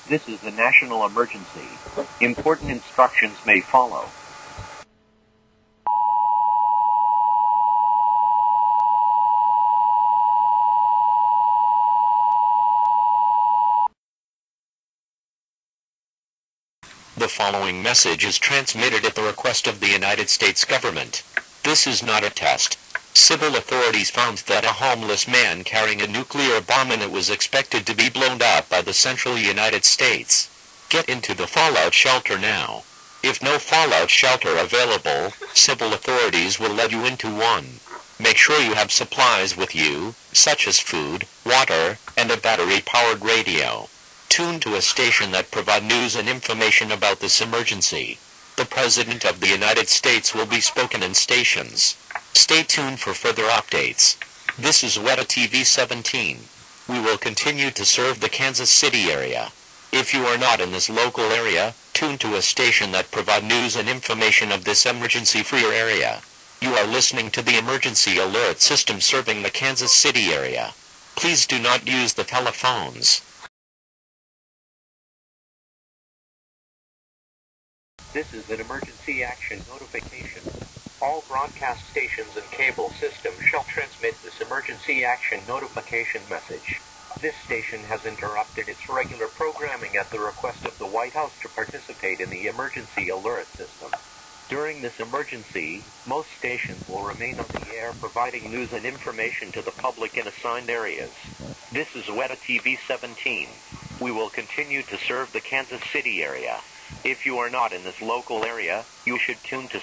This is a national emergency. Important instructions may follow. The following message is transmitted at the request of the United States government. This is not a test. Civil authorities found that a homeless man carrying a nuclear bomb and it was expected to be blown up by the central United States. Get into the fallout shelter now. If no fallout shelter available, civil authorities will let you into one. Make sure you have supplies with you, such as food, water, and a battery-powered radio. Tune to a station that provides news and information about this emergency. The President of the United States will be spoken in stations. Stay tuned for further updates. This is WETA TV 17. We will continue to serve the Kansas City area. If you are not in this local area, tune to a station that provides news and information of this emergency-free area. You are listening to the emergency alert system serving the Kansas City area. Please do not use the telephones. This is an emergency action notification. All broadcast stations and cable systems shall transmit this emergency action notification message. This station has interrupted its regular programming at the request of the White House to participate in the emergency alert system. During this emergency, most stations will remain on the air providing news and information to the public in assigned areas. This is WETA TV 17. We will continue to serve the Kansas City area. If you are not in this local area, you should tune to